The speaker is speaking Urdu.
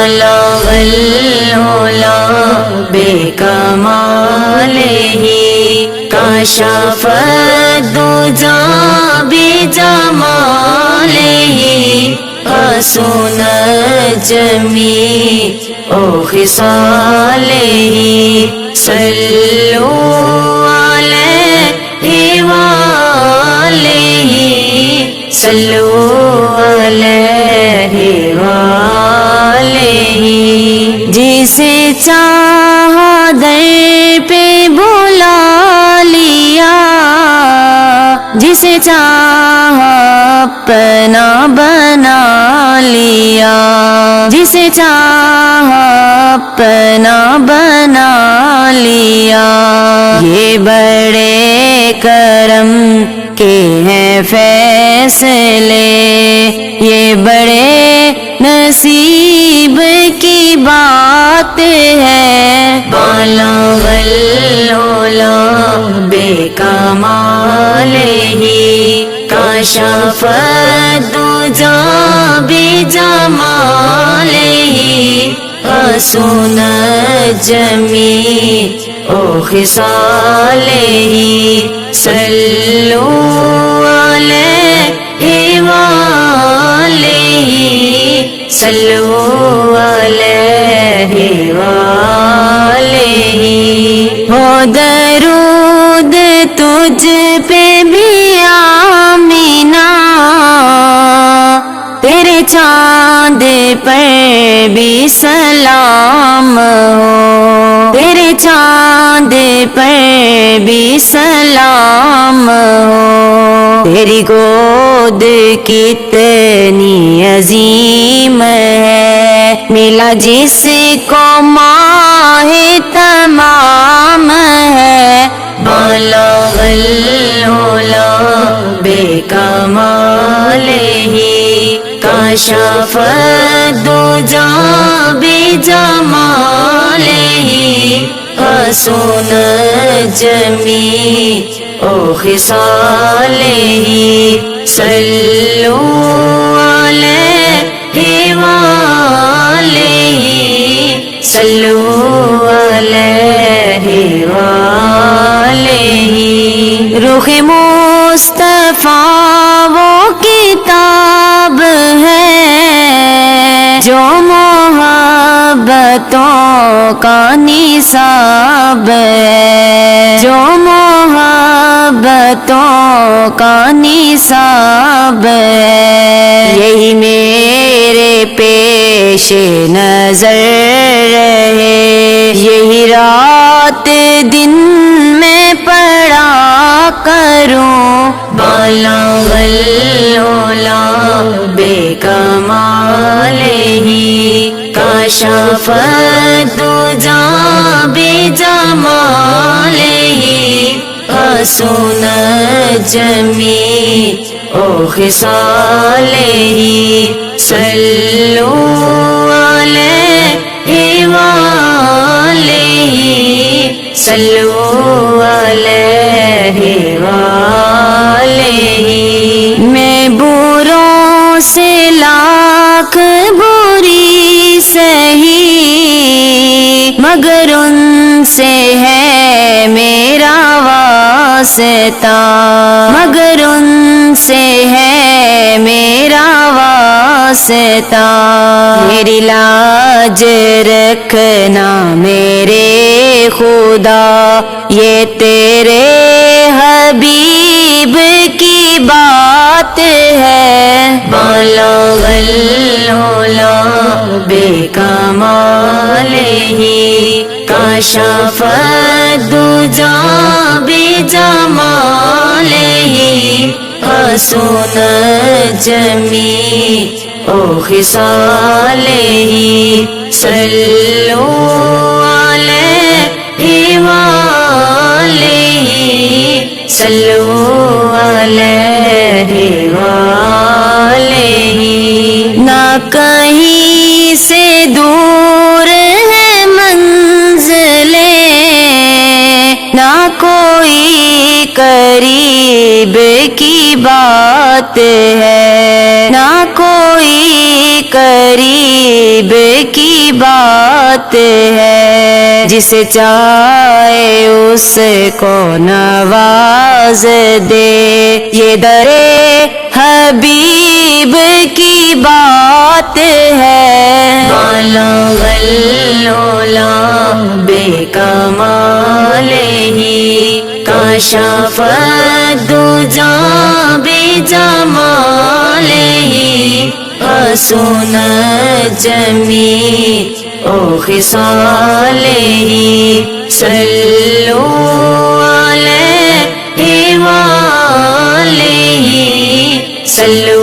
بالغ العلا بکمالہ کشف الدجی بجمالہ حسن جمیع خصالہ صلوا علیہ وآلہ صلوا علیہ وآلہ جسے چاہا در پہ بلا لیا جسے چاہا اپنا بنا لیا جسے چاہا اپنا بنا لیا یہ بڑے کرم کے ہیں فیصلے یہ بڑے نصیب کی بات ہے بالغ العلا بکمالہ کشف الدجی بجمالہ حسن جمیع خصالہ صلوا علیہ وآلہ صلوا علیہ وآلہ ہو درود تجھ پہ بھی آمینہ تیرے چاند پر بھی سلام ہو تیرے چاند پر بھی سلام ہو تیری گود کتنی عظیم ہے ملا جس کو ماہ تمام ہے بالغ العلا بکمالہ کشف الدجی بجمالہ حسن جمیع خصالہ صلوا علیہ وآلہ صلوا علیہ وآلہ رخ مصطفیٰ وہ کتاب ہے جو محبتوں کا نصاب ہے جو محبتوں کا نصاب ہے یہی میرے پیش نظر رہے یہی رات دن میں پڑھا کروں بالغ العلا بکمالہ کشف الدجی بجمالہ حسن جمیع خصالہ صلوا علیہ وآلہ صلوا علیہ وآلہ میں بروں سے لاکھ بری سہی مگر ان سے ہے میرا واسطہ مگر ان سے ہے میرا واسطہ میری لاج رکھنا میرے خدا یہ تیرے حبیب کی بات ہے بالغ العلا بکمالہ کشف الدجی بجمالہ حسن جمیع خصالہ صلوا علیہ وآلہ صلوا علیہ وآلہ نہ کہیں سے دور ہے منزلیں نہ کوئی قریب کی بات ہے نہ کوئی قریب کی بات ہے، جسے چاہے اس کو نواز دے، یہ درے حبیب کی بات ہے۔ بالغ العلا بے کمال ہی، کشف الدجا بجمال ہی، حسنت جمیع خصال ہی، صلو علیہ وآلہ، صلو